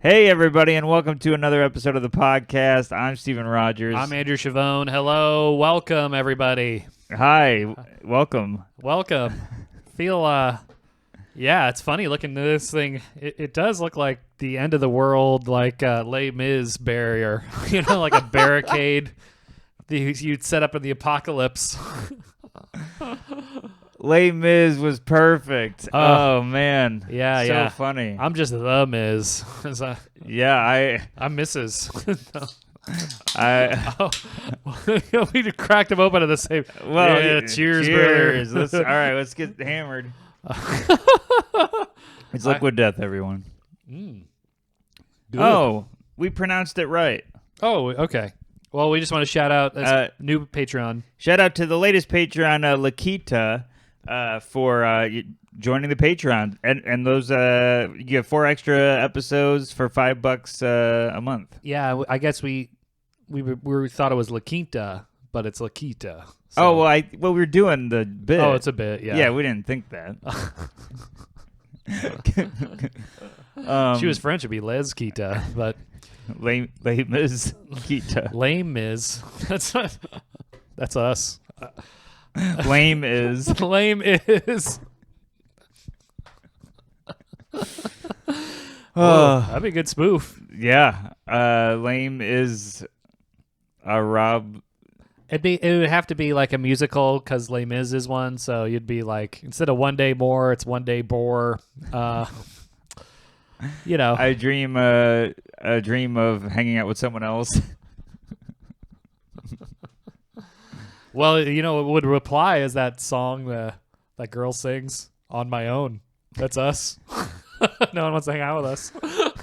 Hey, everybody, and welcome to another episode of the podcast. I'm Stephen Rogers. I'm Andrew Chavone. Hello. Welcome, everybody. Hi. Welcome. Welcome. It's funny looking at this thing. It does look like the end of the world, like Les Mis barrier, like a barricade you'd set up in the apocalypse. Les Mis was perfect. Oh, man. Yeah, so yeah. funny. I'm just the Miz. I'm Mrs. We cracked them open at the same. Well, yeah, cheers, brother. All right, let's get hammered. It's liquid death, everyone. Good. Oh, we pronounced it right. Oh, okay. Well, we just want to shout out this new Patreon. Shout out to the latest Patreon, Lakita, for joining the Patreon, and those you get 4 extra episodes for $5 a month. Yeah, I guess we thought it was La Quinta, but it's Lakita. So. Oh well, we were doing the bit. Oh, it's a bit. Yeah. Yeah, we didn't think that. She was French, it'd be Les Quita, but lame is Kita. Lame is that's us. Lame is lame is. That'd be a good spoof. Yeah, lame is a Rob. It would have to be like a musical because Les Mis is one. So you'd be like, instead of One Day More, it's One Day Bore. I dream a dream of hanging out with someone else. Well, it would reply is that song that girl sings, On My Own. That's us. No one wants to hang out with us.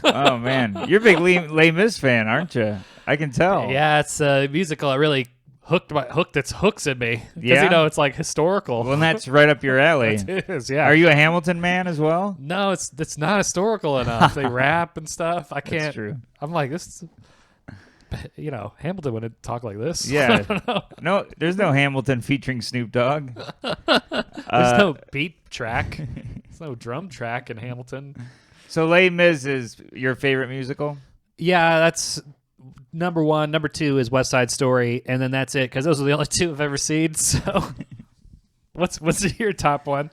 Oh, man. You're a big Les Mis fan, aren't you? I can tell. Yeah, it's a musical. It really hooked its hooks in me. Because, Yeah? it's like historical. Well, that's right up your alley. It is, yeah. Are you a Hamilton man as well? No, it's not historical enough. They rap and stuff. I can't. That's true. I'm like, this is, Hamilton wouldn't talk like this. Yeah. I don't know. No, there's no Hamilton featuring Snoop Dogg. There's no beat track. There's no drum track in Hamilton. So Les Mis is your favorite musical? Yeah, that's number one. Number two is West Side Story, and then that's it because those are the only two I've ever seen. So, what's your top one?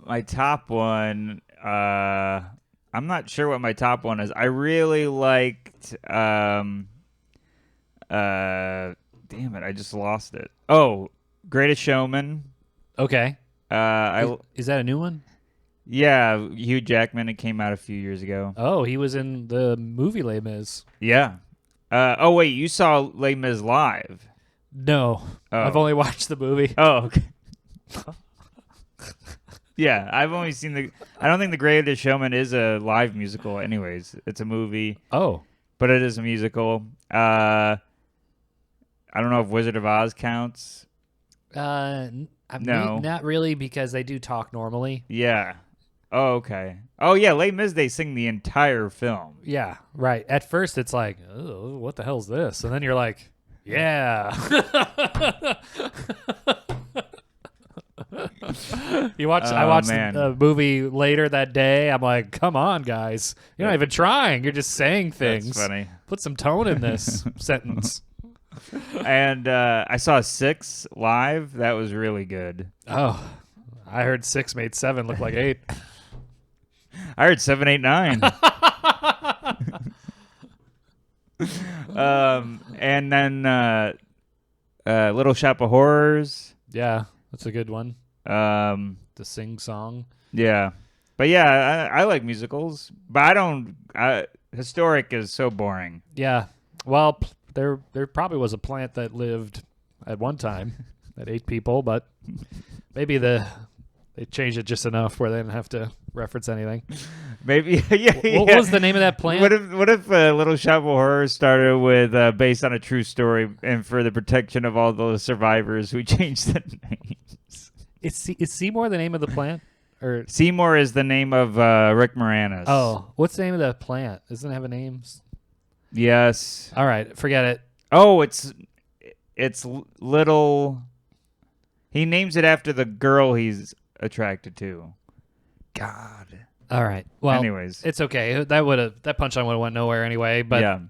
My top one, I'm not sure what my top one is. I really liked, damn it, I just lost it. Oh, Greatest Showman. Okay. Is that a new one? Yeah, Hugh Jackman. It came out a few years ago. Oh, he was in the movie Les Mis. Yeah. Oh, wait, you saw Les Mis live? No. Oh. I've only watched the movie. Oh, okay. Yeah, I've only seen I don't think The Greatest Showman is a live musical anyways. It's a movie. Oh. But it is a musical. I don't know if Wizard of Oz counts. No. Not really, because they do talk normally. Yeah. Oh, okay. Oh, yeah, Les Mis, they sing the entire film. Yeah, right. At first, it's like, oh, what the hell's this? And then you're like, yeah. I watched the movie later that day. I'm like, come on, guys. You're not even trying. You're just saying things. That's funny. Put some tone in this sentence. And I saw 6 live. That was really good. Oh, I heard 6 made 7 look like 8. I heard 7, 8, 9. And then Little Shop of Horrors. Yeah, that's a good one. The sing song. Yeah. But yeah, I like musicals. But I don't... historic is so boring. Yeah. Well, there probably was a plant that lived at one time that ate people, but maybe they changed it just enough where they didn't have to reference anything. Maybe, yeah. What was the name of that plant? What if Little Shop of Horrors started with based on a true story, and for the protection of all the survivors, we changed the names? Is Seymour the name of the plant? Or Seymour is the name of Rick Moranis. Oh, what's the name of the plant? Doesn't it have a name? Yes. All right, forget it. Oh, it's Little. He names it after the girl he's attracted to. God. All right. Well, anyways, it's okay. That punchline would have went nowhere anyway. But yeah.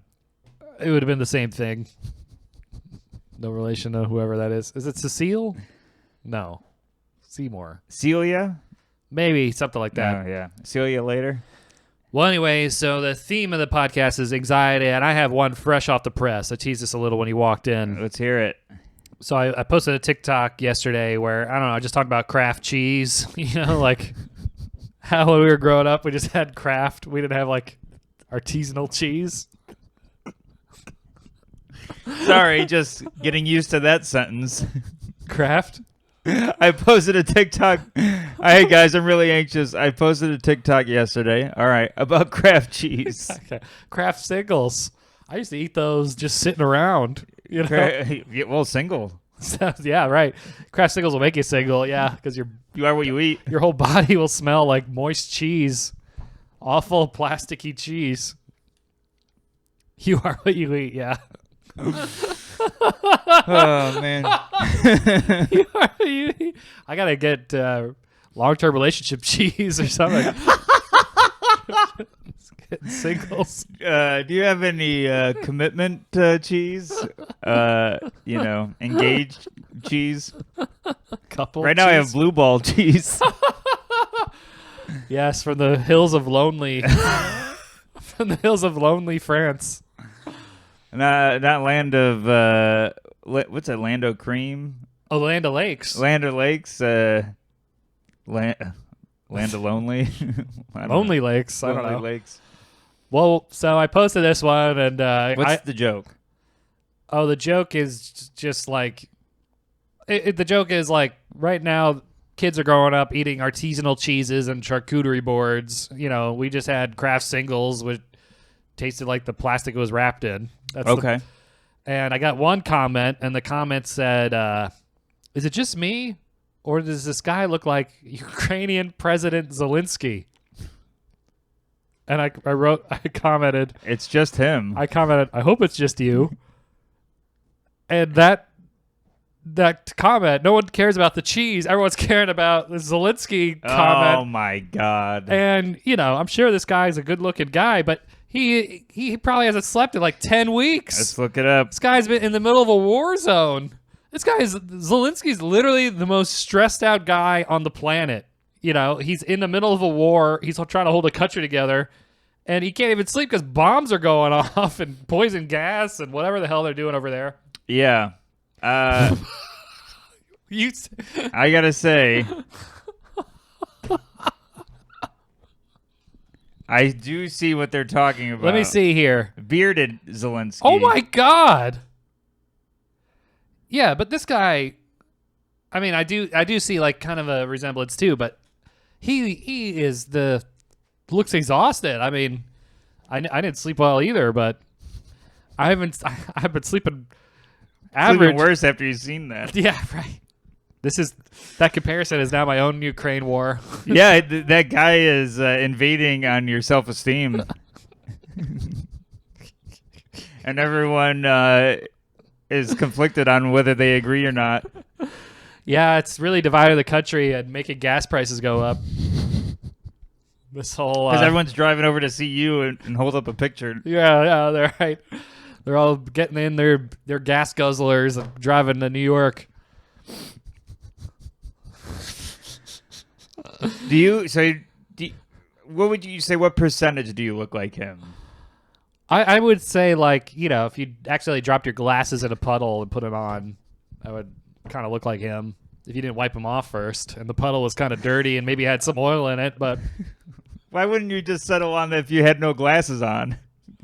it would have been the same thing. No relation to whoever that is. Is it Cecile? No. Seymour. Celia? Maybe something like that. Oh, yeah. Celia later? Well, anyway, so the theme of the podcast is anxiety, and I have one fresh off the press. I teased this a little when he walked in. Let's hear it. So I posted a TikTok yesterday where, I don't know, I just talked about Kraft cheese. You know, like how when we were growing up, we just had Kraft. We didn't have, like, artisanal cheese. Sorry, just getting used to that sentence. Kraft? I posted a TikTok. Hey, guys, I'm really anxious. I posted a TikTok yesterday. All right, about Kraft cheese. Okay. Kraft singles. I used to eat those just sitting around. You know? Well, single. Yeah, right. Kraft singles will make you single. Yeah, because You are what you eat. your whole body will smell like moist cheese. Awful plasticky cheese. You are what you eat, yeah. Oh, man. You are what you eat. I got to get long-term relationship cheese or something. Get singles. Do you have any commitment cheese? Engaged cheese? Couple Right now I have cheese. blue ball cheese. Yes, from the hills of lonely. From the hills of lonely France. Not land of what's that? Lando Cream, Oh, Land O'Lakes. Land Lakes, Land of Lonely, I don't Lonely know. Lakes. I don't Lonely know. Lakes. Well, so I posted this one, and What's the joke? the joke is just like, the joke is like right now, kids are growing up eating artisanal cheeses and charcuterie boards. You know, we just had Kraft singles, which tasted like the plastic it was wrapped in. That's Okay. And I got one comment, and the comment said, is it just me, or does this guy look like Ukrainian President Zelensky? And I commented, It's just him. I hope it's just you. And that comment, no one cares about the cheese. Everyone's caring about the Zelensky comment. Oh my God. And, I'm sure this guy's a good-looking guy, but he probably hasn't slept in like 10 weeks. Let's look it up. This guy's been in the middle of a war zone. Zelensky's literally the most stressed out guy on the planet. He's in the middle of a war. He's trying to hold a country together, and he can't even sleep because bombs are going off and poison gas and whatever the hell they're doing over there. Yeah. I gotta say, I do see what they're talking about. Let me see here. Bearded Zelensky. Oh my God. Yeah, but this guy, I mean, I do see like kind of a resemblance too, but he looks exhausted. I mean, I didn't sleep well either, but I've been sleeping average. It's even worse after you've seen that. Yeah, right. That comparison is now my own Ukraine war. Yeah, that guy is invading on your self-esteem. And everyone is conflicted on whether they agree or not. Yeah, it's really divided the country and making gas prices go up. This whole Because everyone's driving over to see you and hold up a picture. Yeah, they're right. They're all getting in their gas guzzlers and driving to New York. What would you say? What percentage do you look like him? I would say, like, if you accidentally dropped your glasses in a puddle and put them on, I would kind of look like him if you didn't wipe them off first. And the puddle was kind of dirty and maybe had some oil in it, but Why wouldn't you just settle on that if you had no glasses on?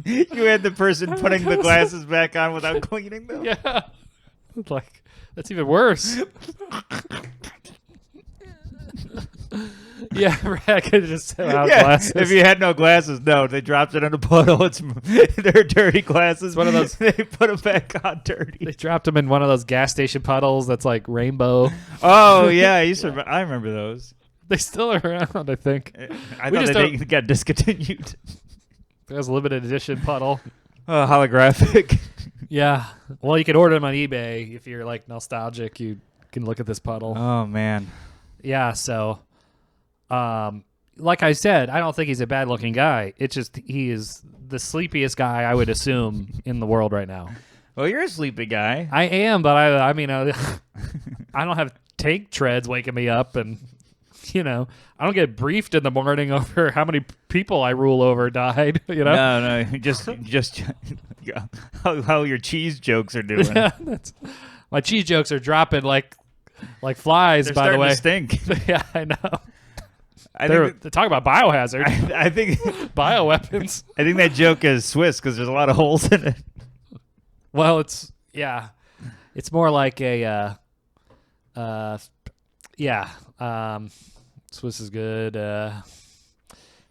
You had the person putting the glasses back on without cleaning them? yeah. Like, that's even worse. Yeah, right. I could just without glasses. If you had no glasses, no, they dropped it in a puddle. They're dirty glasses. One of those. They put them back on dirty. They dropped them in one of those gas station puddles that's like rainbow. Oh yeah, I remember those. They still are around, I think. I We thought just they got discontinued. There's a limited edition puddle. Oh, holographic. Yeah. Well, you could order them on eBay if you're like nostalgic. You can look at this puddle. Oh man. Yeah. So, like I said, I don't think he's a bad-looking guy. It's just he is the sleepiest guy I would assume in the world right now. Well, you're a sleepy guy. I am, but I mean, I don't have tank treads waking me up, and I don't get briefed in the morning over how many people I rule over died. No, just how your cheese jokes are doing. Yeah, my cheese jokes are dropping like flies. They're by the way, starting to stink. Yeah, I know. They're talking about biohazard, I think bioweapons. I think that joke is Swiss because there's a lot of holes in it. Well, it's more like a Swiss is good.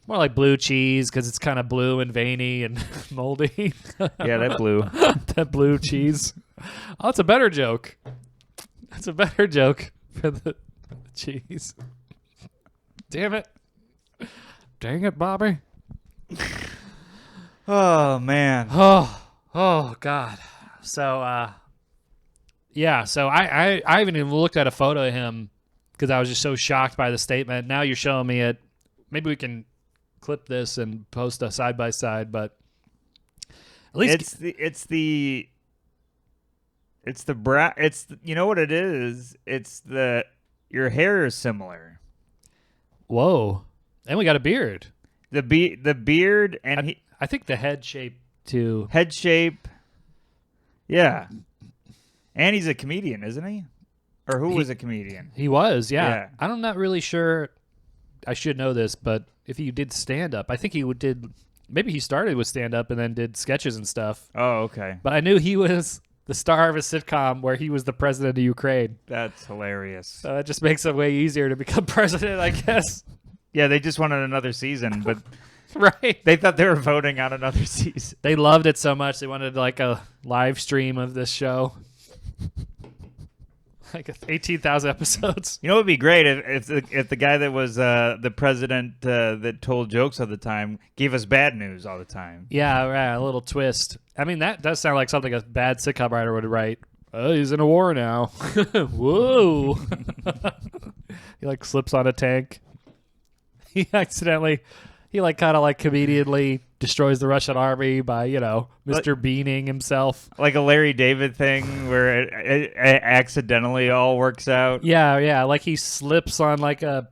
More like blue cheese because it's kind of blue and veiny and moldy. Yeah, that blue. That blue cheese. Oh, it's a better joke. That's a better joke for the cheese. Damn it. Dang it, Bobby. Oh, man. Oh, God. So, so I haven't even looked at a photo of him because I was just so shocked by the statement. Now you're showing me it. Maybe we can clip this and post a side-by-side, but at least... you know what it is? It's your hair is similar. Whoa. And we got a beard. The beard and I think the head shape too. Head shape. Yeah. And he's a comedian, isn't he? Or who was a comedian? He was, yeah. I'm not really sure. I should know this, but if he did stand-up, I think he did. Maybe he started with stand-up and then did sketches and stuff. Oh, okay. But I knew he was the star of a sitcom where he was the president of Ukraine. That's hilarious. So that just makes it way easier to become president, I guess. Yeah, they just wanted another season, but right. They thought they were voting on another season. They loved it so much they wanted like a live stream of this show. Like 18,000 episodes. You know what would be great if the guy that was the president that told jokes all the time gave us bad news all the time. Yeah, right. A little twist. I mean, that does sound like something a bad sitcom writer would write. Oh, he's in a war now. Whoa. He like slips on a tank. He kind of like comedianly destroys the Russian army by, Mr. Beaning himself. Like a Larry David thing where it accidentally all works out. Yeah. Like he slips on like a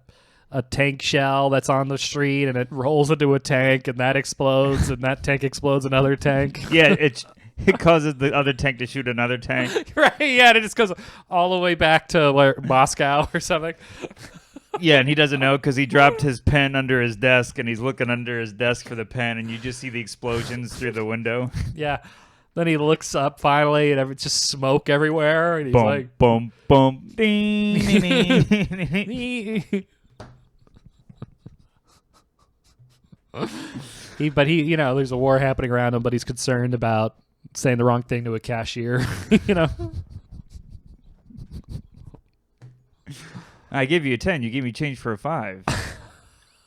tank shell that's on the street and it rolls into a tank and that explodes and that tank explodes another tank. Yeah, it causes the other tank to shoot another tank. Right, yeah, and it just goes all the way back to Moscow or something. Yeah, and he doesn't know because he dropped his pen under his desk, and he's looking under his desk for the pen, and you just see the explosions through the window. Yeah. Then he looks up finally, and it's just smoke everywhere, and he's boom, like... boom, boom, ding, ding, ding. But there's a war happening around him, but he's concerned about saying the wrong thing to a cashier, I give you a 10. You give me change for a 5.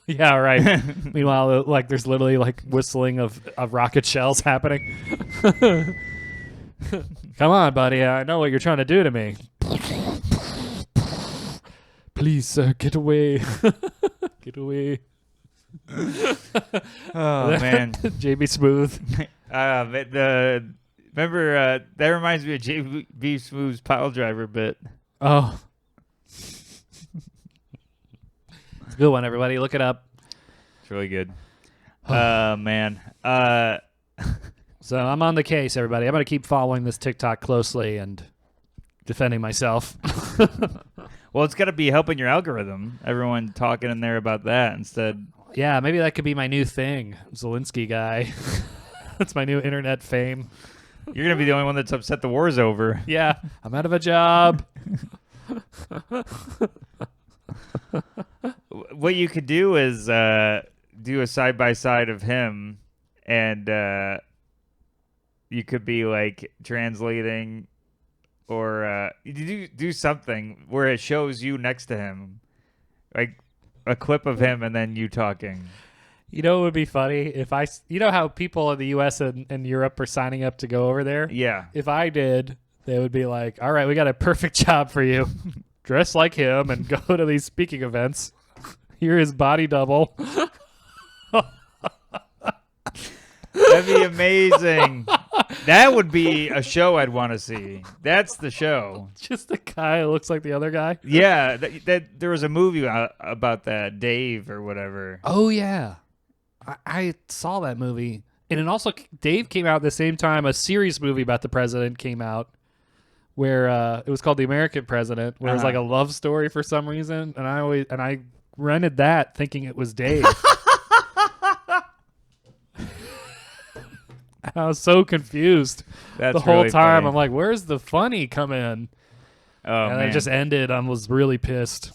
Yeah, right. Meanwhile, like there's literally like whistling of rocket shells happening. Come on, buddy. I know what you're trying to do to me. Please, sir, get away. Get away. Oh, man. JB Smooth. Remember, that reminds me of JB Smooth's pile driver bit. Oh. It's a good one, everybody. Look it up. It's really good. Man. So I'm on the case, everybody. I'm going to keep following this TikTok closely and defending myself. Well, it's got to be helping your algorithm. Everyone talking in there about that instead. Yeah, maybe that could be my new thing. Zelensky guy. That's my new internet fame. You're going to be the only one that's upset the war's over. Yeah, I'm out of a job. What you could do is do a side-by-side of him, and you could be like translating or do something where it shows you next to him, like a clip of him and then you talking. You know what would be funny? If how people in the U.S. and Europe are signing up to go over there? Yeah. If I did, they would be like, all right, we got a perfect job for you. Dress like him and go to these speaking events. You're his body double. That'd be amazing. That would be a show I'd want to see. That's the show. Just the guy who looks like the other guy. Yeah, that there was a movie about that, Dave or whatever. Oh, yeah. I saw that movie. And it also, Dave came out at the same time a serious movie about the president came out where it was called The American President, where it was like a love story for some reason. And I rented that thinking it was Dave. I was so confused the whole really time. funny. I'm like, where's the funny come in? Oh, And man. it just ended. I was really pissed.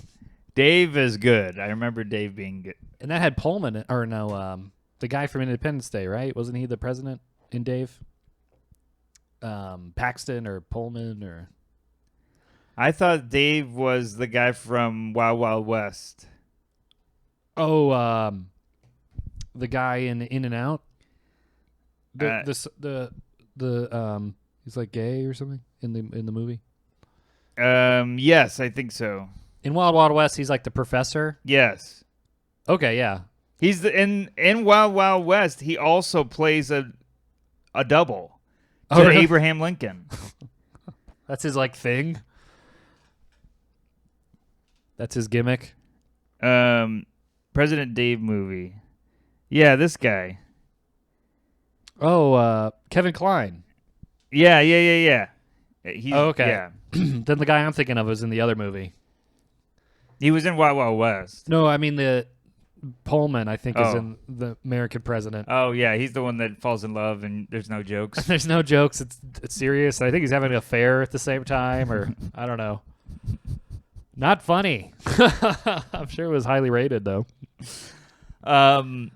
Dave is good. I remember Dave being good. And that had Pullman, or no, the guy from Independence Day, right? Wasn't he the president in Dave? Paxton or Pullman or... I thought Dave was the guy from Wild Wild West. Oh, the guy in and Out? The he's like gay or something in the movie. Yes, I think so. In Wild Wild West, he's like the professor. Yes. Okay, yeah. He's in Wild Wild West. He also plays a double to really? Abraham Lincoln. That's his like thing. That's his gimmick. President Dave movie. Yeah, this guy. Oh, Kevin Kline. Yeah. He's, Oh, okay. Yeah. Then the guy I'm thinking of is in the other movie. He was in Wild Wild West. No, I mean the Pullman, I think, is Oh. in The American President. Oh, yeah. He's the one that falls in love and there's no jokes. There's no jokes. It's serious. I think he's having an affair at the same time, or I don't know. Not funny. I'm sure it was highly rated, though. What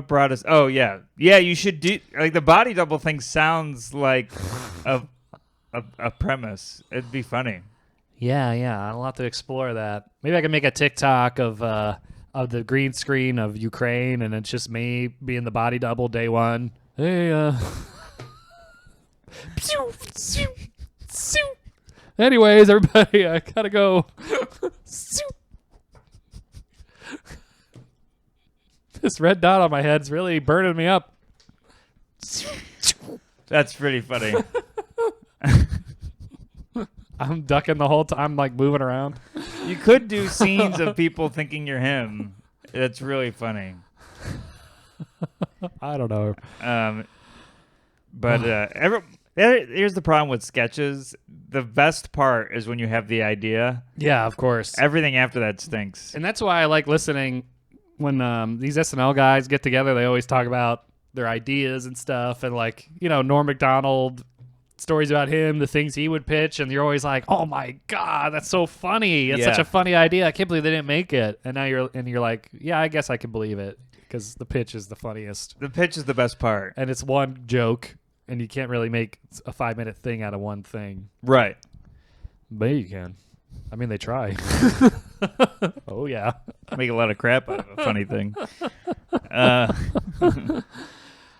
brought us? Oh, yeah. Yeah, you should do, like, the body double thing sounds like a premise. It'd be funny. Yeah. I'll have to explore that. Maybe I can make a TikTok of the green screen of Ukraine, and it's just me being the body double day one. Hey, anyways, everybody, I gotta go. This red dot on my head's really burning me up. That's pretty funny. I'm ducking the whole time. I'm like moving around. You could do scenes of people thinking you're him. That's really funny. I don't know. But here's the problem with sketches. The best part is when you have the idea. Yeah, of course. Everything after that stinks. And that's why I like listening when these SNL guys get together. They always talk about their ideas and stuff, and like, you know, Norm Macdonald, stories about him, the things he would pitch, and you're always like, oh my god, that's so funny. That's such a funny idea. I can't believe they didn't make it. And now you're like, yeah, I guess I can believe it, because the pitch is the funniest. The pitch is the best part. And it's one joke, and you can't really make a 5-minute thing out of one thing. Right. But you can. I mean, they try. Oh, yeah. Make a lot of crap out of a funny thing.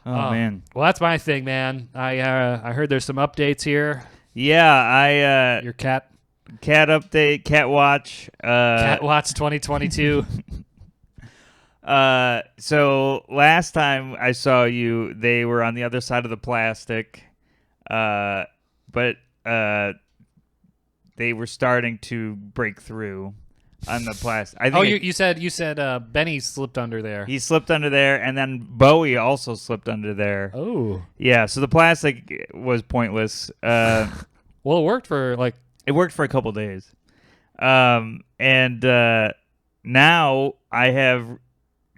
Oh, man. Well, that's my thing, man. I heard there's some updates here. Yeah, Your cat update, cat watch. Cat Watch 2022. So last time I saw you, they were on the other side of the plastic, but they were starting to break through on the plastic. I think you said Benny slipped under there. he slipped under there, and then Bowie also slipped under there. Oh. Yeah, so the plastic was pointless. Well, it worked for like... It worked for a couple days. And now I have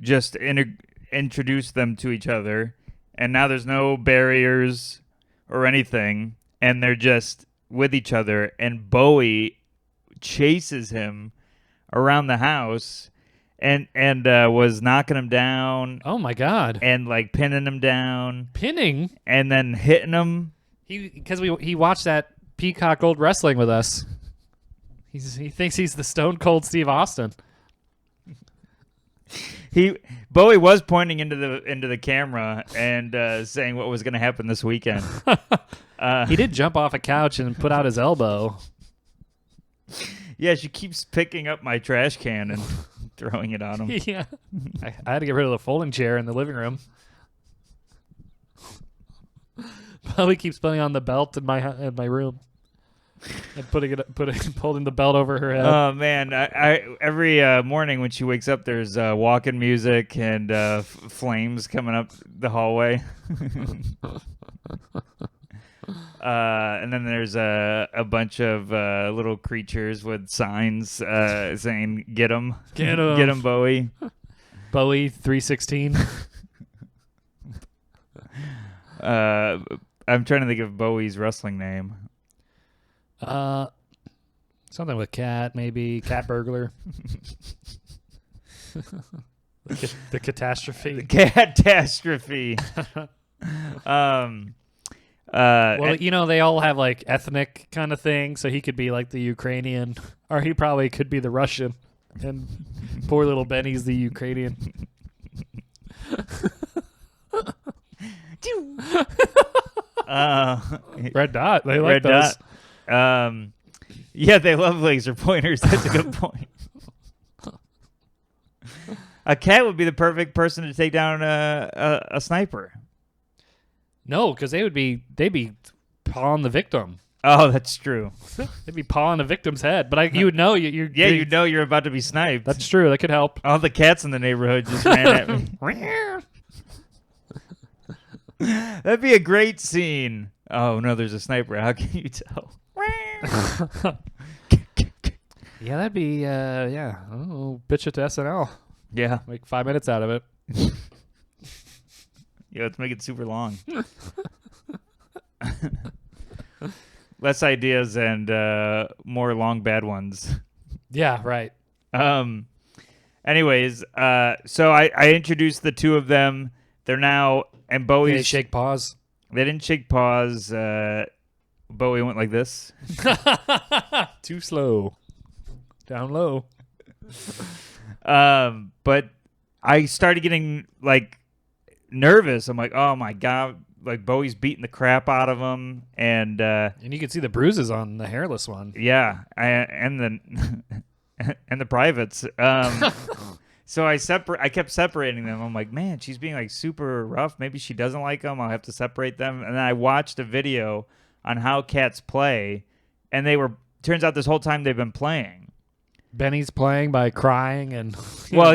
just introduced them to each other, and now there's no barriers or anything, and they're just with each other, and Bowie chases him around the house and was knocking him down. Oh, my God. And, like, pinning him down. Pinning? And then hitting him. Because he watched that Peacock Gold Wrestling with us. He thinks he's the Stone Cold Steve Austin. Bowie was pointing into the camera and saying what was going to happen this weekend. He did jump off a couch and put out his elbow. Yeah, she keeps picking up my trash can and throwing it on him. Yeah. I had to get rid of the folding chair in the living room. Bowie keeps putting on the belt in my room and holding the belt over her head. Oh man, I every morning when she wakes up, there's walking music and flames coming up the hallway. And then there's a bunch of little creatures with signs saying "Get 'em, Get 'em. get 'em, Bowie." Bowie 316. I'm trying to think of Bowie's wrestling name. Something with cat, maybe cat burglar. The catastrophe. Catastrophe. Well, they all have like ethnic kind of thing, so he could be like the Ukrainian, or he probably could be the Russian, and poor little Benny's the Ukrainian. Red dot. They like Red those. dot. Yeah, they love laser pointers. That's a good point. A cat would be the perfect person to take down a sniper. No, because they'd be pawing the victim. Oh, that's true. They'd be pawing the victim's head. But you would know you're Yeah, you know you're about to be sniped. That's true. That could help. All the cats in the neighborhood just ran at me. That'd be a great scene. Oh no, there's a sniper. How can you tell? Yeah, that'd be yeah. Oh, pitch it to SNL. Yeah. Make 5 minutes out of it. Yeah, let's make it super long. Less ideas and more long bad ones. Yeah, right. Anyways, so I introduced the two of them. They're now and Bowie. They shake paws. They didn't shake paws. Bowie went like this. Too slow. Down low. But I started getting like nervous. I'm like, oh my god, like Bowie's beating the crap out of him, and you can see the bruises on the hairless one. Yeah, and the privates. So I kept separating them. I'm like, man, she's being like super rough. Maybe she doesn't like them. I'll have to separate them. And then I watched a video on how cats play, and turns out this whole time they've been playing. Benny's playing by crying and well,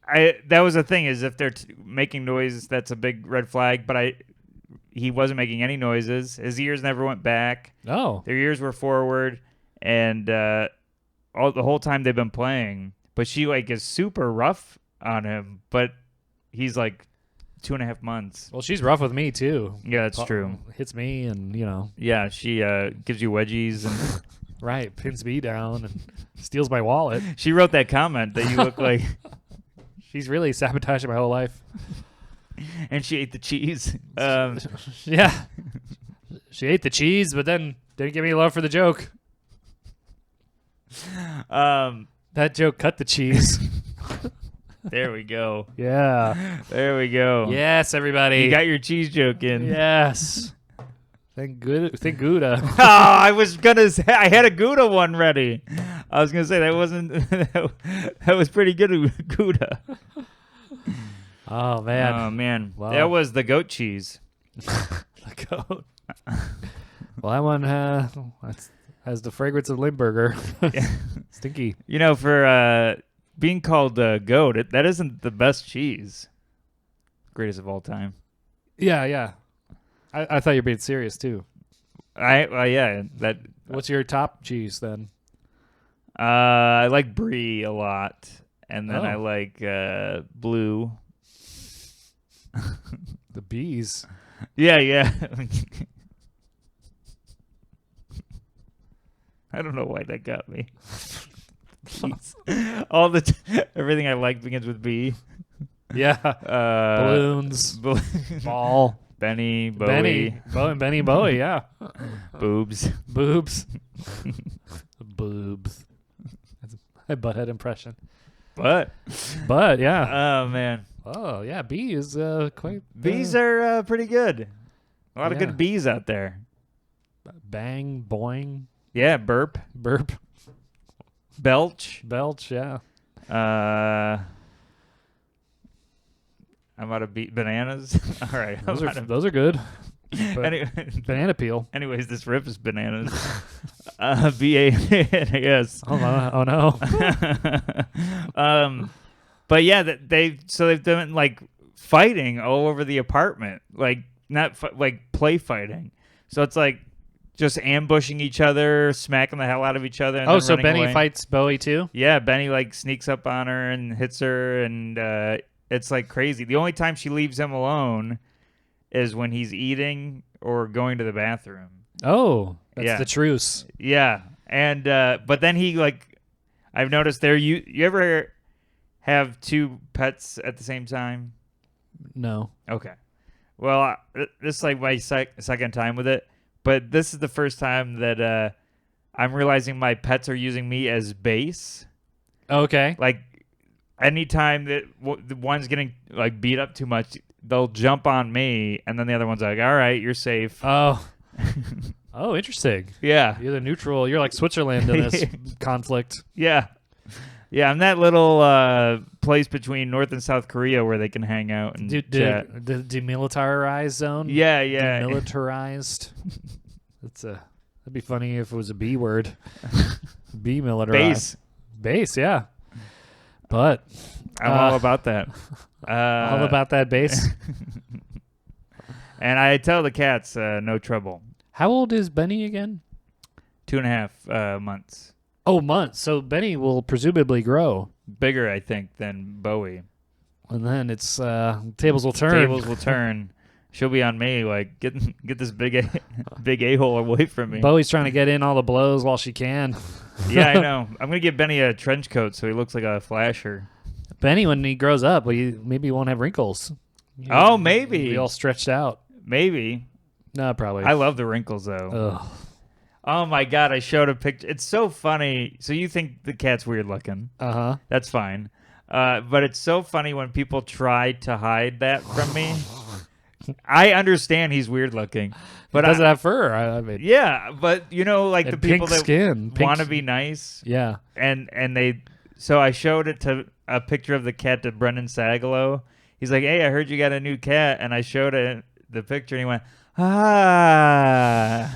that was the thing, is if they're making noise, that's a big red flag. But he wasn't making any noises. His ears never went back. Oh, their ears were forward, and the whole time they've been playing. But she like is super rough on him. But he's like 2.5 months. Well, she's rough with me too. Yeah, that's true. Hits me, and Yeah, she gives you wedgies and. Right, pins me down and steals my wallet. She wrote that comment that you look like. She's really sabotaging my whole life. And she ate the cheese. Yeah. She ate the cheese, but then didn't give me love for the joke. That joke cut the cheese. There we go. Yeah. There we go. Yes, everybody. You got your cheese joke in. Yes. Thank Gouda. Oh, I was gonna say I had a Gouda one ready. I was gonna say that wasn't that was pretty good, Gouda. Oh man. Oh man. Wow. That was the goat cheese. The goat. Well, that one has the fragrance of Limburger. Yeah. Stinky. For being called goat, that isn't the best cheese. Greatest of all time. Yeah. I thought you were being serious too. Yeah. That. What's your top cheese then? I like brie a lot, and then I Oh. like blue. The bees. Yeah. I don't know why that got me. Bees. Everything I like begins with B. Yeah. Balloons. Ball. Benny, Bowie. Benny Bowie, yeah. Boobs. Boobs. Boobs. That's my butthead impression. But yeah. Oh man. Oh yeah, bee is quite. Bees are pretty good. A lot of good bees out there. Bang, boing, Yeah, burp. burp. Belch. Belch, yeah. I'm out of bananas. All right. Those are good. Banana peel. Anyways, this rip is bananas. B-A-N-A-S. Oh no. But yeah, they've done like fighting all over the apartment, like not like play fighting. So it's like just ambushing each other, smacking the hell out of each other. And then So running Benny away. fights Bowie too? Yeah, Benny like sneaks up on her and hits her, and it's like crazy. The only time she leaves him alone is when he's eating or going to the bathroom. Oh, that's Yeah. the truce. Yeah, and but then he like, I've noticed there. You ever have two pets at the same time? No. Okay. Well, this is like my second time with it, but this is the first time that I'm realizing my pets are using me as base. Okay. Like, anytime that the one's getting like beat up too much, they'll jump on me, and then the other one's like, "All right, you're safe." Oh. Oh, interesting. Yeah, You're the neutral. You're like Switzerland in this conflict. yeah, yeah. I'm that little place between North and South Korea where they can hang out and chat. The demilitarized zone? Yeah, yeah. Demilitarized. That'd be funny if it was a B word. B militarized. Base. Base, yeah. But I'm all about that. all about that base. And I tell the cats, no trouble. How old is Benny again? 2.5 months. Oh, months. So Benny will presumably grow. Bigger, I think, than Bowie. And then it's tables will turn. Tables will turn. She'll be on me, like, get this big a-hole away from me. Bowie's trying to get in all the blows while she can. Yeah, I know. I'm going to give Benny a trench coat so he looks like a flasher. Benny, when he grows up, maybe he won't have wrinkles. Oh, maybe. He'll be all stretched out. Maybe. No, probably. I love the wrinkles, though. Ugh. Oh, my God. I showed a picture. It's so funny. So you think the cat's weird looking. Uh-huh. That's fine. But it's so funny when people try to hide that from me. I understand he's weird looking. But Does it have fur? I mean, yeah, but you know, like the and people pink that skin. want to be nice. Yeah. And they, so I showed it to a picture of the cat to Brendan Sagalow. He's like, "Hey, I heard you got a new cat," and I showed it the picture, and he went, "Ah."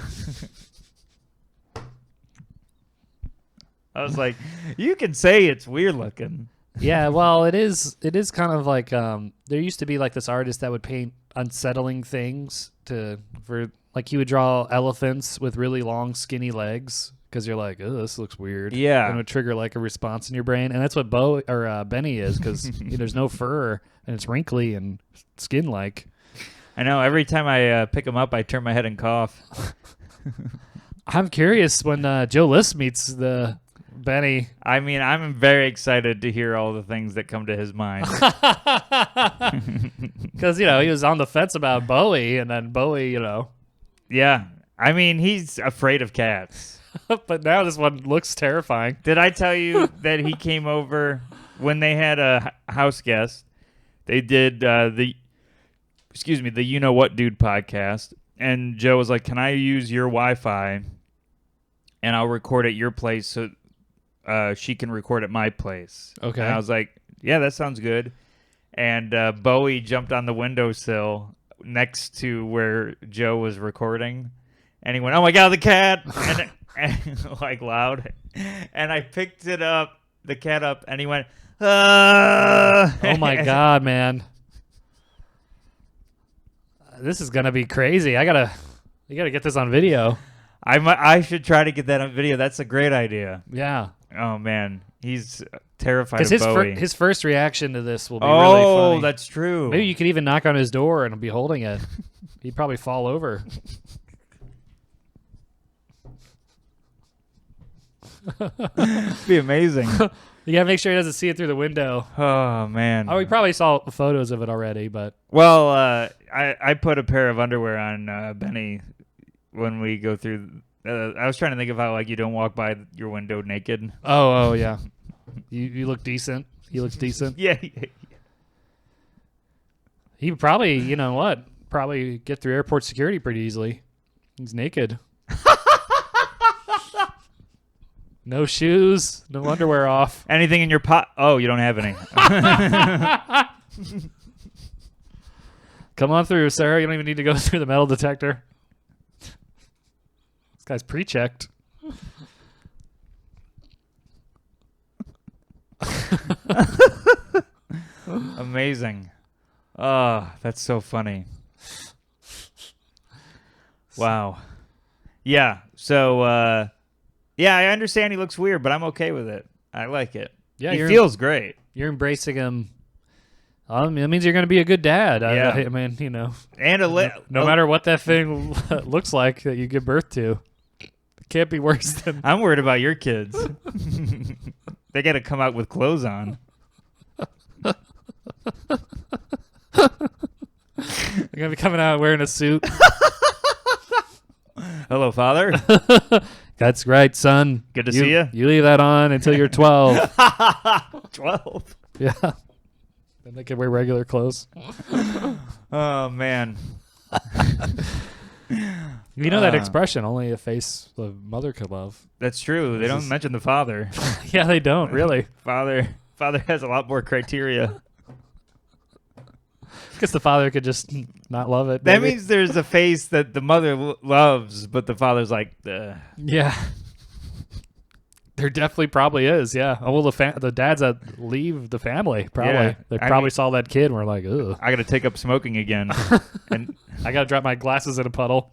I was like, "You can say it's weird looking." Yeah, well, it is kind of like there used to be like this artist that would paint unsettling things for like he would draw elephants with really long skinny legs because you're like, oh, this looks weird. Yeah. And it would trigger like a response in your brain, and that's what Benny is because there's no fur and it's wrinkly and skin like. I know. Every time I pick him up, I turn my head and cough. I'm curious when Joe List meets the Benny. I mean, I'm very excited to hear all the things that come to his mind. Because, he was on the fence about Bowie, and then Bowie, Yeah. I mean, he's afraid of cats. But now this one looks terrifying. Did I tell you that he came over when they had a house guest? They did the You Know What Dude podcast. And Joe was like, "Can I use your Wi-Fi? And I'll record at your place so she can record at my place." Okay. And I was like, "Yeah, that sounds good." And Bowie jumped on the windowsill next to where Joe was recording. And he went, "Oh my God, the cat!" and like loud. And I picked the cat up, and he went, "Ah!" Oh my God, man. This is going to be crazy. You got to get this on video. I should try to get that on video. That's a great idea. Yeah. Oh, man. He's terrified of Because Bowie. his first reaction to this will be really funny. Oh, that's true. Maybe you could even knock on his door and be holding it. He'd probably fall over. It'd be amazing. You got to make sure he doesn't see it through the window. Oh, man. Oh, we probably saw photos of it already, but... Well, I put a pair of underwear on Benny when we go through... I was trying to think of how, like, you don't walk by your window naked. Oh, yeah. You look decent. He looks decent. Yeah. He probably, probably get through airport security pretty easily. He's naked. No shoes, no underwear off. Anything in your pot? Oh, you don't have any. Come on through, sir. You don't even need to go through the metal detector. This guy's pre-checked. Amazing. Oh, that's so funny. Wow. Yeah. So, yeah, I understand he looks weird, but I'm okay with it. I like it. Yeah, he feels great. You're embracing him. That means you're going to be a good dad. Yeah. I mean, you know, And no matter what that thing looks like that you give birth to, it can't be worse than. I'm worried about your kids. They got to come out with clothes on. They're going to be coming out wearing a suit. Hello, Father. That's right, son. Good to see you. You leave that on until you're 12. 12. Yeah. Then they can wear regular clothes. Oh, man. You know that expression, only a face the mother could love. That's true. They don't mention the father. Yeah, they don't, really. Father has a lot more criteria. Because the father could just not love it. That maybe. means there's a face that the mother loves, but the father's like, Yeah. There definitely probably is, yeah. Oh, well, the dads that leave the family, probably. Yeah, They probably saw that kid and were like, ugh. I got to take up smoking again. And I got to drop my glasses in a puddle.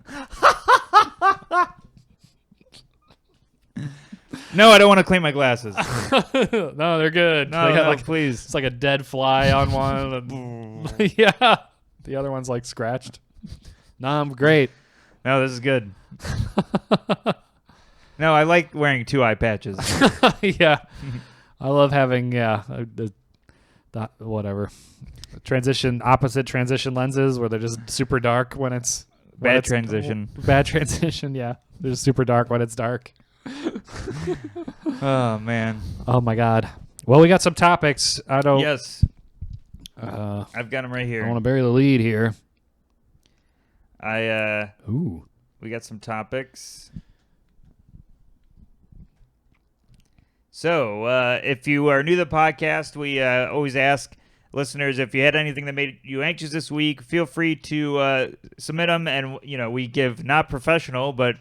no, I don't want to clean my glasses. No, they're good. No, They got no, please. It's like a dead fly on one. And yeah. The other one's like scratched. No, I'm great. No, this is good. No, I like wearing 2 eye patches. Yeah. I love having, whatever. Opposite transition lenses where they're just super dark when it's... Bad transition. Bad transition, yeah. They're just super dark when it's dark. Oh, man. Oh, my God. Well, we got some topics. I don't... Yes. I've got them right here. I want to bury the lead here. Ooh. We got some topics. So, if you are new to the podcast, we always ask listeners if you had anything that made you anxious this week. Feel free to submit them, and we give not professional but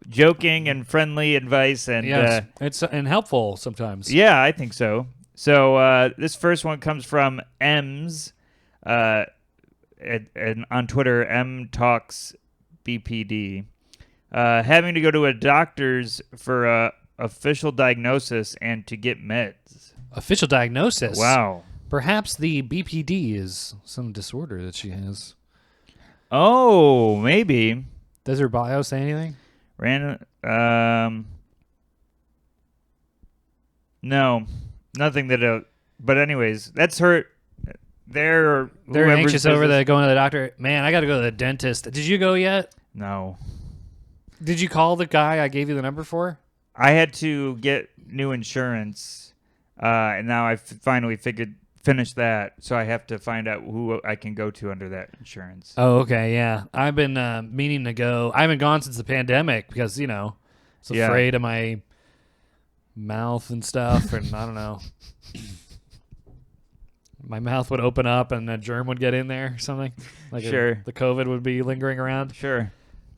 joking and friendly advice. And yes, it's and helpful sometimes. Yeah, I think so. So this first one comes from M's, and on Twitter, M Talks BPD, having to go to a doctor's for a official diagnosis and to get meds. Official diagnosis? Wow. Perhaps the BPD is some disorder that she has. Oh, maybe. Does her bio say anything? No, nothing that. But anyways, that's her. They're anxious over the going to the doctor. Man, I got to go to the dentist. Did you go yet? No. Did you call the guy I gave you the number for? I had to get new insurance, and now I finally finished that, so I have to find out who I can go to under that insurance. Oh, okay, yeah. I've been meaning to go. I haven't gone since the pandemic because, I was afraid of my mouth and stuff, and I don't know. My mouth would open up and a germ would get in there or something. Like Sure. The COVID would be lingering around. Sure.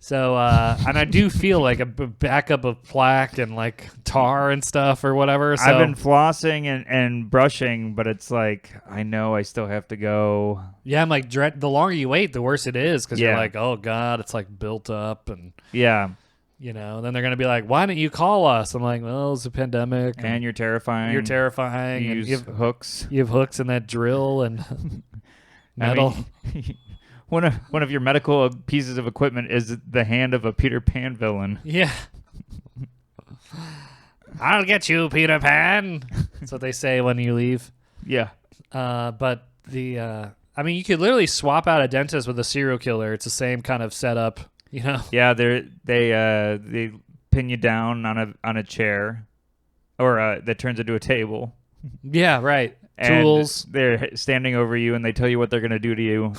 So, and I do feel like a backup of plaque and like tar and stuff or whatever. So. I've been flossing and brushing, but it's like, I know I still have to go. Yeah, I'm like, the longer you wait, the worse it is because Yeah. you're like, oh, God, it's like built up. And, Yeah. then they're going to be like, why didn't you call us? I'm like, well, it's a pandemic. And you're terrifying. You're terrifying. You and use hooks. You have hooks in that drill and metal. I mean, one of your medical pieces of equipment is the hand of a Peter Pan villain. Yeah. I'll get you, Peter Pan. That's what they say when you leave. Yeah. But you could literally swap out a dentist with a serial killer. It's the same kind of setup, Yeah, they pin you down on a chair, or that turns into a table. Yeah, right. And Tools. They're standing over you, and they tell you what they're gonna do to you.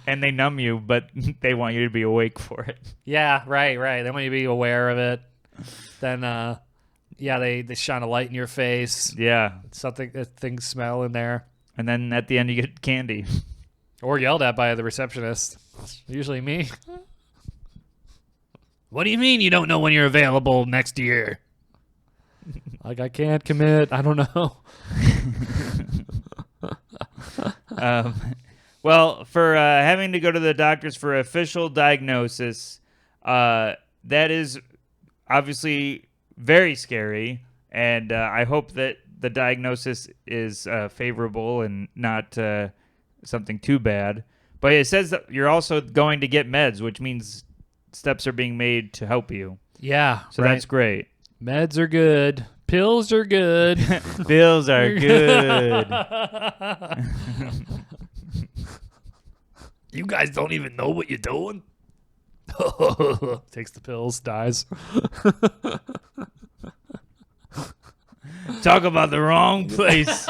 And they numb you, but they want you to be awake for it. Yeah, right. They want you to be aware of it. Then they shine a light in your face. Yeah. Things smell in there. And then at the end you get candy. Or yelled at by the receptionist. Usually me. What do you mean you don't know when you're available next year? Like, I can't commit. I don't know. Well, for having to go to the doctors for official diagnosis, that is obviously very scary. And I hope that the diagnosis is favorable and not something too bad. But it says that you're also going to get meds, which means steps are being made to help you. Yeah. So that's great. Meds are good. Pills are good. Pills are good. You guys don't even know what you're doing. Takes the pills, dies. Talk about the wrong place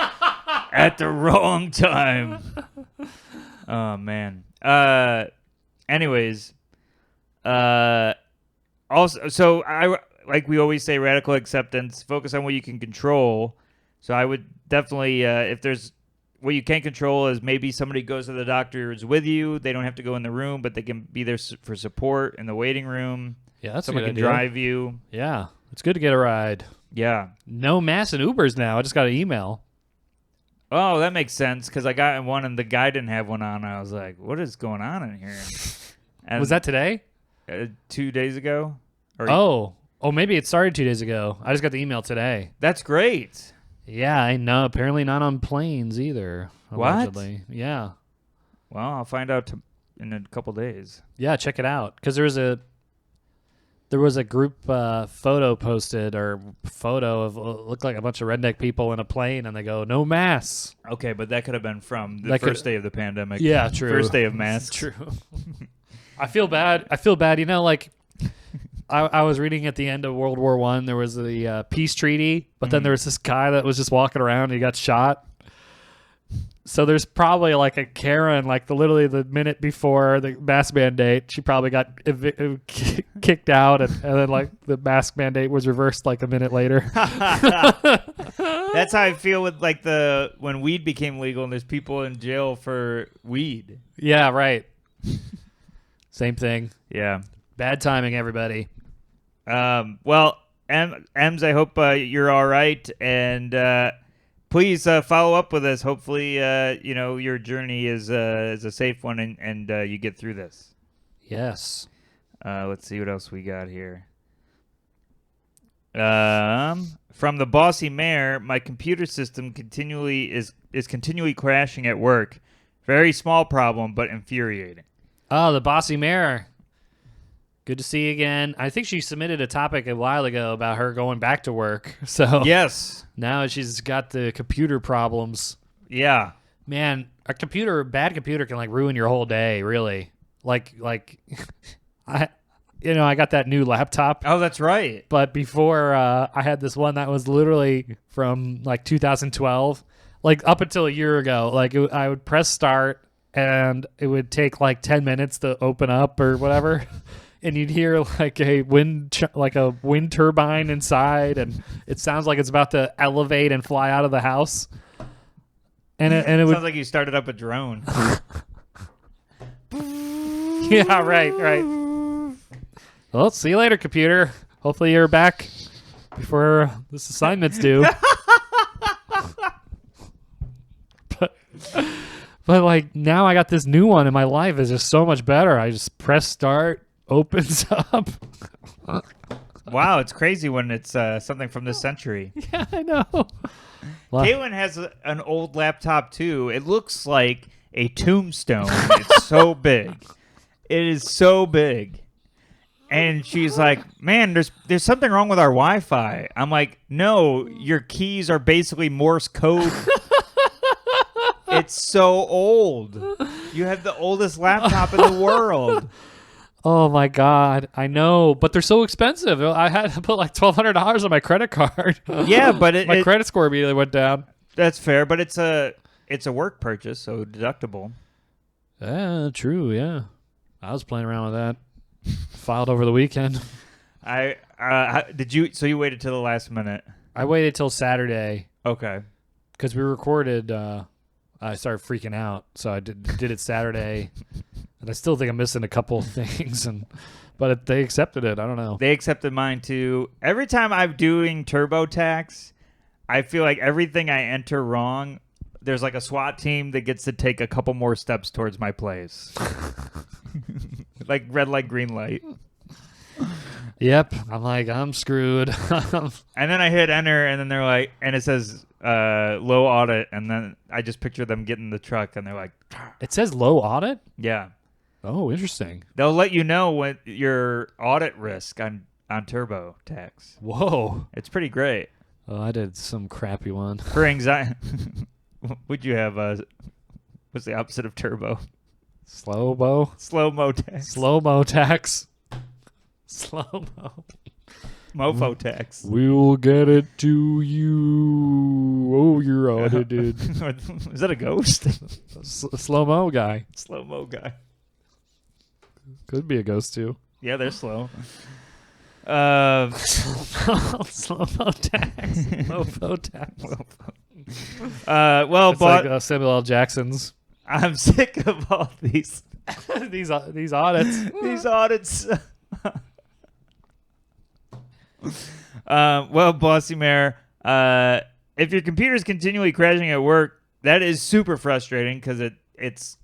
at the wrong time. Oh man. Anyways, also, so I like we always say, radical acceptance. Focus on what you can control. So I would definitely, if there's what you can't control, is maybe somebody goes to the doctors with you. They don't have to go in the room, but they can be there for support in the waiting room. Yeah, that's someone a good can idea. drive you. Yeah, it's good to get a ride. Yeah. No mass and Ubers now. I just got an email. Oh, that makes sense because I got in one and the guy didn't have one on. I was like, what is going on in here? And Was that today? 2 days ago? Or Oh, maybe it started 2 days ago. I just got the email today. That's great. Yeah, I know. Apparently not on planes either. What? Allegedly. Yeah. Well, I'll find out in a couple days. Yeah, check it out. Because there was a group photo posted or photo of looked like a bunch of redneck people in a plane, and they go, no masks. Okay, but that could have been from the That first day of the pandemic. Yeah, true. First day of masks. True. I feel bad. You know, like I was reading at the end of World War I, there was the peace treaty, but then there was this guy that was just walking around and he got shot. So there's probably like a Karen, like literally the minute before the mask mandate, she probably got kicked out, and then like the mask mandate was reversed like a minute later. That's how I feel with like when weed became legal and there's people in jail for weed. Yeah, right. Same thing. Yeah. Bad timing, everybody. Well, Ems, I hope you're all right, and please follow up with us. Hopefully, your journey is a safe one, and you get through this. Yes. Let's see what else we got here. From the bossy mayor, my computer system is continually crashing at work. Very small problem, but infuriating. Oh, the bossy mayor. Good to see you again. I think she submitted a topic a while ago about her going back to work. So Yes. now she's got the computer problems. Yeah. Man, bad computer can like ruin your whole day, really. Like I got that new laptop. Oh, that's right. But before I had this one that was literally from like 2012, like up until a year ago. Like I would press start and it would take like 10 minutes to open up or whatever. And you'd hear like a wind turbine inside, and it sounds like it's about to elevate and fly out of the house. And it Sounds would like you started up a drone. Yeah, right. Well, see you later, computer. Hopefully you're back before this assignment's due. But like now I got this new one and my life is just so much better. I just press start, opens up. Wow, it's crazy when it's something from this century. Yeah, I know. Caitlin has an old laptop too. It looks like a tombstone. It's so big. It is so big. And she's like, man, there's something wrong with our Wi-Fi. I'm like, no, your keys are basically Morse code. It's so old. You have the oldest laptop in the world. Oh my God, I know, but they're so expensive. I had to put like $1,200 on my credit card. Yeah, but my credit score immediately went down. That's fair, but it's a work purchase, so deductible. Yeah, true. Yeah, I was playing around with that. Filed over the weekend. Did you? So you waited till the last minute? I waited till Saturday Okay. because we recorded. I started freaking out, so I did it Saturday, and I still think I'm missing a couple of things, but they accepted it. I don't know. They accepted mine too. Every time I'm doing TurboTax, I feel like everything I enter wrong, there's like a SWAT team that gets to take a couple more steps towards my place. Like red light, green light. Yep. I'm screwed. And then I hit enter, and then they're like, and it says low audit, and then I just picture them getting the truck, and they're like, It says low audit? yeah. Oh, interesting. They'll let you know what your audit risk on TurboTax. Whoa. It's pretty great. Oh, I did some crappy one. For anxiety, would you have what's the opposite of turbo? Slow-mo? Slow-mo tax. Slow-mo tax. Slow-mo. Mofo tax. We'll get it to you. Oh, you're audited. Is that a ghost? Slow-mo guy. Slow-mo guy. Could be a ghost, too. Yeah, they're slow. Slow-mo tax. Mofo tax. Well, It's but like Samuel L. Jackson's. I'm sick of all these these audits. these audits. Well, Bossy Mayor, if your computer is continually crashing at work, that is super frustrating because it's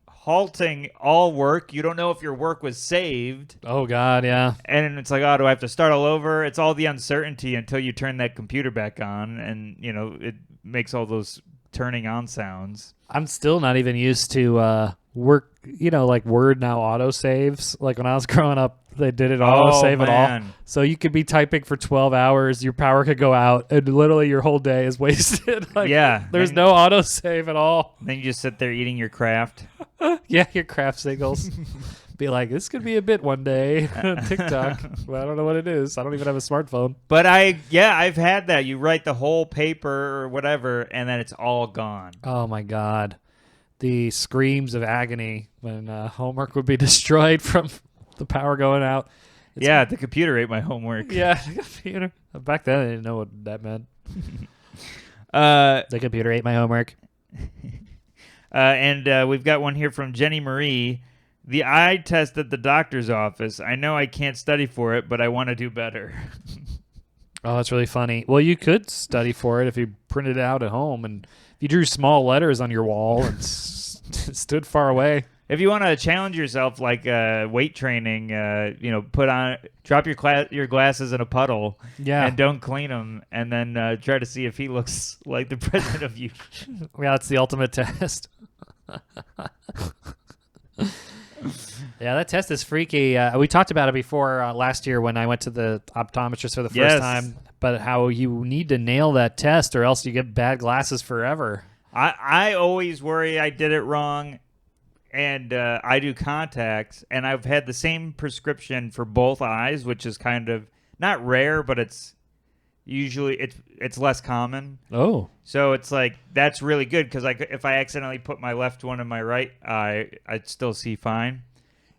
halting all work. You don't know if your work was saved. Oh, God, yeah. And it's like, oh, do I have to start all over? It's all the uncertainty until you turn that computer back on, and, it makes all those turning on sounds. I'm still not even used to work, like Word now auto saves. Like when I was growing up, they did it auto save it all. So you could be typing for 12 hours, your power could go out, and literally your whole day is wasted. Yeah. There's no auto save at all. Then you just sit there eating your craft. Yeah, your craft signals. Be like, this could be a bit one day. TikTok. Well, I don't know what it is. I don't even have a smartphone. But I've had that. You write the whole paper or whatever, and then it's all gone. Oh, my God. The screams of agony when homework would be destroyed from the power going out. Yeah, the computer ate my homework. Yeah, the computer. Back then, I didn't know what that meant. The computer ate my homework. And we've got one here from Jenny Marie. The eye test at the doctor's office. I know I can't study for it, but I want to do better. Oh, that's really funny. Well, you could study for it if you printed it out at home and if you drew small letters on your wall and stood far away. If you want to challenge yourself, like weight training, drop your glasses in a puddle, and don't clean them, and then try to see if he looks like the president of you. Yeah, that's the ultimate test. Yeah, that test is freaky. We talked about it before last year when I went to the optometrist for the first time, but how you need to nail that test or else you get bad glasses forever. I always worry I did it wrong, and I do contacts, and I've had the same prescription for both eyes, which is kind of not rare, but it's usually it's less common. Oh. So it's like that's really good because if I accidentally put my left one in my right eye, I'd still see fine.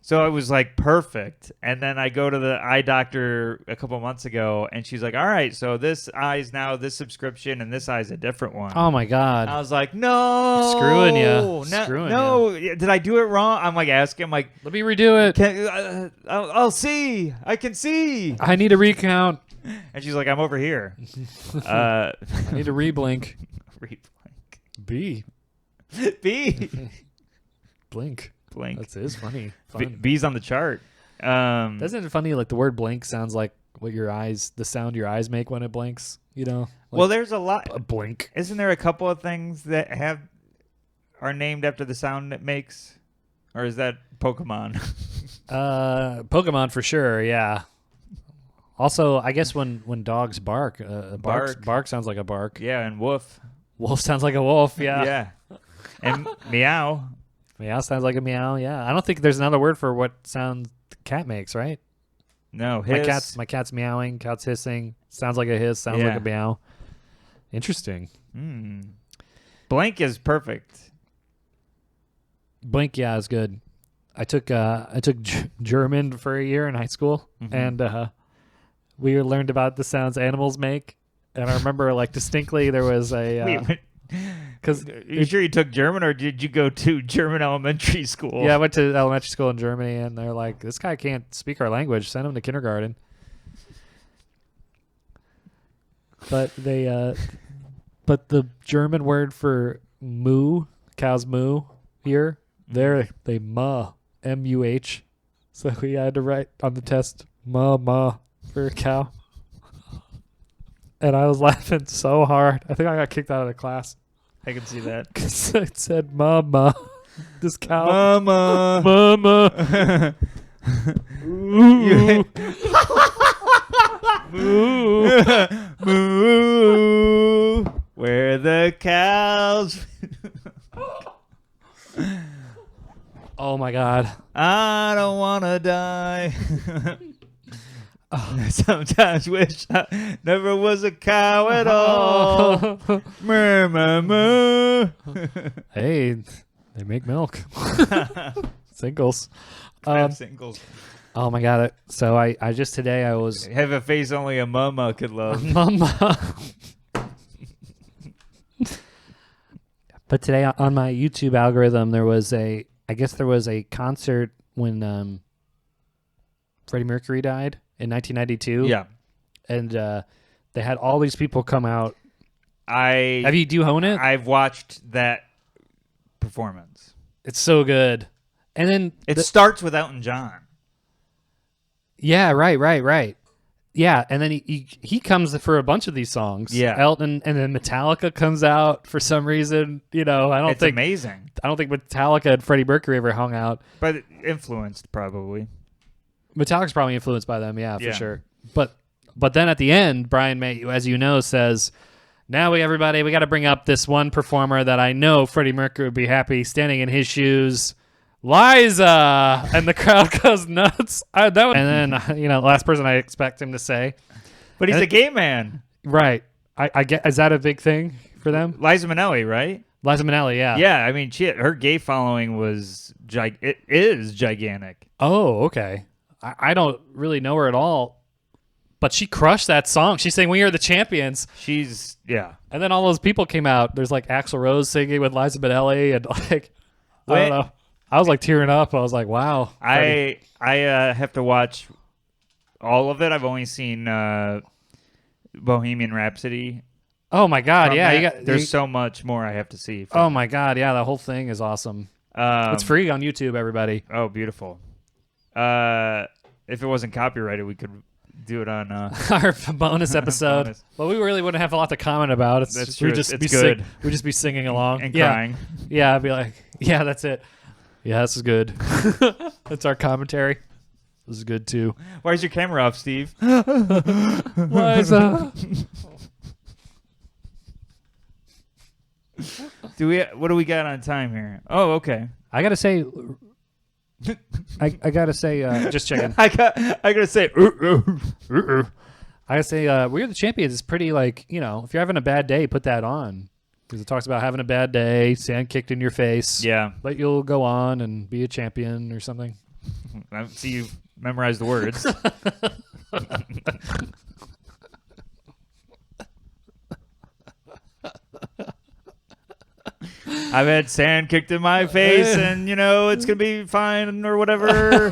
So it was like perfect. And then I go to the eye doctor a couple months ago, and she's like, all right, so this eye's now this subscription, and this eye's a different one. Oh, my God. I was like, no. Screwing you. No. Did I do it wrong? I'm like asking, like, let me redo it. I'll see. I can see. I need a recount. And she's like, I'm over here. I need a reblink. B. Blink. Blink. That is funny. B's on the chart. Isn't it funny? Like the word blink sounds like what the sound your eyes make when it blinks. Like, well, there's a lot. A blink. Isn't there a couple of things that are named after the sound it makes, or is that Pokemon? Pokemon for sure. Yeah. Also, I guess when dogs bark, bark sounds like a bark. Yeah, and woof. Wolf sounds like a wolf. Yeah. Yeah. And meow. Meow sounds like a meow. Yeah. I don't think there's another word for what sound the cat makes, right? No, hiss. My cat's meowing. Cat's hissing. Sounds like a hiss. Sounds like a meow. Interesting. Blank is perfect. Blink, is good. I took German for a year in high school, and we learned about the sounds animals make, and I remember like distinctly there was a because you sure you took German, or did you go to German elementary school? yeah, I went to elementary school in Germany, and they're like, this guy can't speak our language. Send him to kindergarten. But but the German word for moo, cow's moo here, they muh, M-U-H. So we had to write on the test ma for a cow. And I was laughing so hard. I think I got kicked out of the class. I can see that. Because it said mama. This cow. Mama. Mama. Ooh. Moo. Moo. Where the cows. Oh my God. I don't want to die. I sometimes wish I never was a cow at all. Moo, moo, moo. Hey, they make milk. Singles. Singles. Oh my God. So I just today I was. Have a face only a mama could love. Mama. But today on my YouTube algorithm, there was I guess there was a concert when Freddie Mercury died in 1992. Yeah. And they had all these people come out. Do you own it? I've watched that performance. It's so good. And then it starts with Elton John. Yeah, right. Yeah, and then he comes for a bunch of these songs. Yeah. Elton, and then Metallica comes out for some reason. You know, It's amazing. I don't think Metallica and Freddie Mercury ever hung out. But influenced, probably. Metallica's probably influenced by them, yeah, for Yeah. sure. But then at the end, Brian May, as you know, says, now we got to bring up this one performer that I know Freddie Mercury would be happy standing in his shoes, Liza, and the crowd goes nuts. And then, the last person I expect him to say. But he's a gay man. Right. I get, is that a big thing for them? Liza Minnelli, right? Liza Minnelli, yeah. Yeah, I mean, her gay following it is gigantic. Oh, okay. I don't really know her at all, but she crushed that song. She sang "We Are the Champions." Yeah. And then all those people came out. There's like Axl Rose singing with Liza Minnelli, and like, I don't know. I was like tearing up. I was like, wow. I have to watch all of it. I've only seen Bohemian Rhapsody. Oh my God! Yeah, there's so much more I have to see. Oh my God! Yeah, the whole thing is awesome. It's free on YouTube, everybody. Oh, beautiful. If it wasn't copyrighted, we could do it on our bonus episode. Bonus. Well, we really wouldn't have a lot to comment about. That's true. We'd just be singing along and crying. Yeah, I'd be like, yeah, that's it. Yeah, this is good. That's our commentary. This is good too. Why is your camera off, Steve? Liza. What do we got on time here? Oh, okay. I gotta say, just checking. I gotta say, I gotta say, "We Are the Champions" is pretty like, if you're having a bad day, put that on. Because it talks about having a bad day, sand kicked in your face. Yeah. But you'll go on and be a champion or something. I see you memorize the words. I've had sand kicked in my face, and it's gonna be fine or whatever.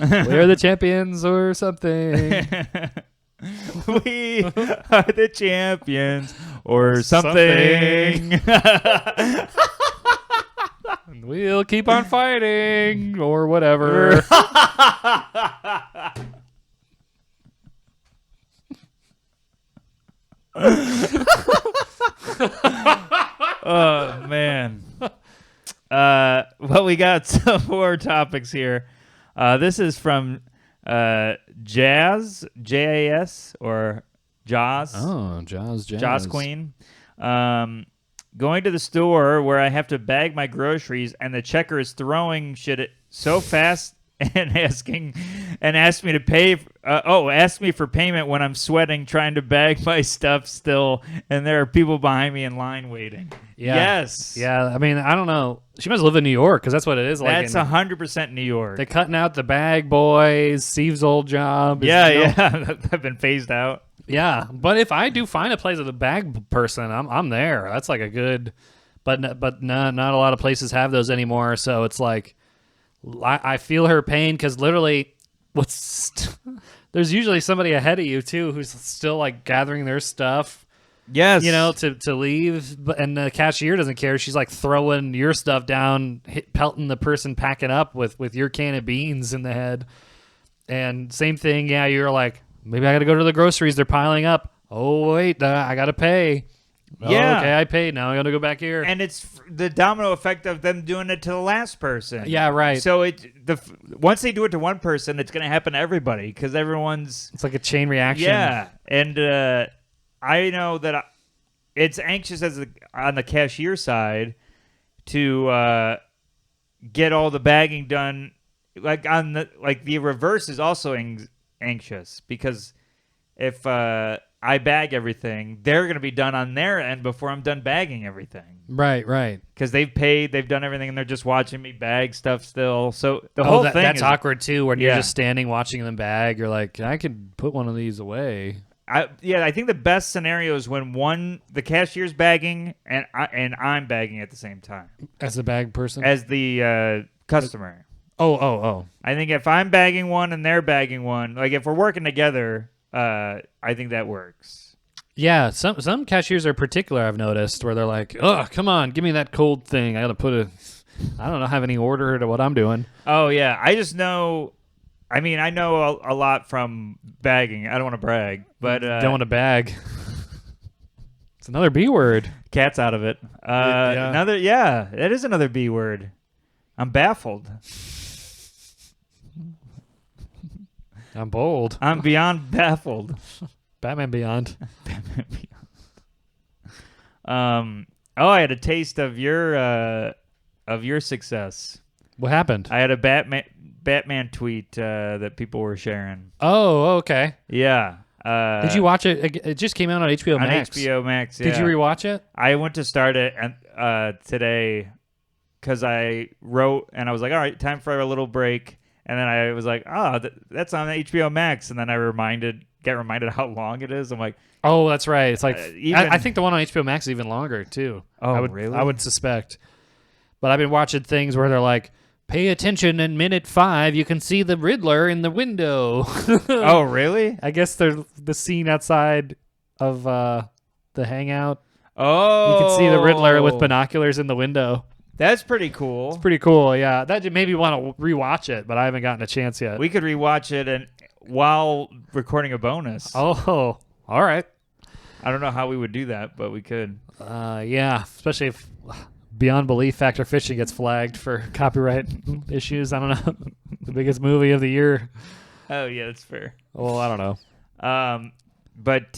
We're the champions or something. We are the champions or something. We'll keep on fighting or whatever. Oh, man. Well, we got some more topics here. This is from Jazz, J-A-S, or Jaws. Oh, Jazz. Jaws Queen. Going to the store where I have to bag my groceries, and the checker is throwing shit so fast and asked me to pay. Asked me for payment when I'm sweating trying to bag my stuff still, and there are people behind me in line waiting. Yeah. Yes. Yeah. I mean, I don't know. She must live in New York because that's what it is. Like That's 100% New York. they're cutting out the bag boys. Steve's old job. Yeah. I've been phased out. Yeah. But if I do find a place with a bag person, I'm there. That's like a good. But not a lot of places have those anymore. So it's like I feel her pain because literally, there's usually somebody ahead of you too who's still like gathering their stuff. Yes. To leave, and the cashier doesn't care. She's like throwing your stuff down, pelting the person packing up with your can of beans in the head. And same thing, yeah, you're like, maybe I got to go to the groceries. They're piling up. Oh, wait, I got to pay. Yeah. Oh, okay, I paid. Now I got to go back here. And it's the domino effect of them doing it to the last person. Yeah, right. So once they do it to one person, it's going to happen to everybody because everyone's... It's like a chain reaction. Yeah. And I know that it's anxious on the cashier side to get all the bagging done. Like the reverse is also anxious because if I bag everything, they're going to be done on their end before I'm done bagging everything. Right. Because they've paid, they've done everything, and they're just watching me bag stuff still. So the whole thing that's is awkward too. When you're just standing watching them bag, you're like, I could put one of these away. I think the best scenario is when the cashier's bagging and I'm bagging at the same time As a bag person? as the customer. Oh. I think if I'm bagging one and they're bagging one, like if we're working together, I think that works. Yeah, some cashiers are particular, I've noticed, where they're like, "Oh, come on, give me that cold thing. I got to I don't know, have any order to what I'm doing." Oh yeah, I just know. I mean, I know a lot from bagging. I don't want to brag, but Don't want to bag. It's another B word. Cat's out of it. It is another B word. I'm baffled. I'm bold. I'm beyond baffled. Batman Beyond. Batman Beyond. I had a taste of your success. What happened? I had a Batman tweet that people were sharing. Oh, okay. Yeah. Did you watch it? It just came out on HBO Max. On HBO Max, yeah. Did you rewatch it? I went to start it today because I wrote and I was like, all right, time for a little break. And then I was like, that's on HBO Max. And then I get reminded how long it is. I'm like, oh, that's right. It's like I think the one on HBO Max is even longer too. Oh, really? I would suspect. But I've been watching things where they're like, pay attention in minute 5. You can see the Riddler in the window. Oh, really? I guess they're the scene outside of the hangout. Oh, you can see the Riddler with binoculars in the window. That's pretty cool. It's pretty cool, yeah. That made me want to rewatch it, but I haven't gotten a chance yet. We could rewatch it while recording a bonus. Oh, all right. I don't know how we would do that, but we could. Yeah, especially if Beyond Belief Factor Fishing gets flagged for copyright issues. I don't know. The biggest movie of the year. Oh, yeah, that's fair. Well, I don't know. But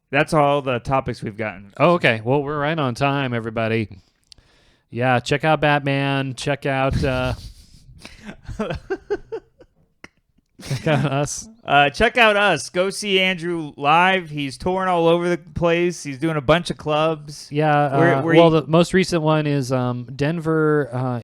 that's all the topics we've gotten. Oh, okay. Well, we're right on time, everybody. Yeah, check out Batman. Check out check out us. Check out us. Go see Andrew live. He's touring all over the place. He's doing a bunch of clubs. Yeah. The most recent one is Denver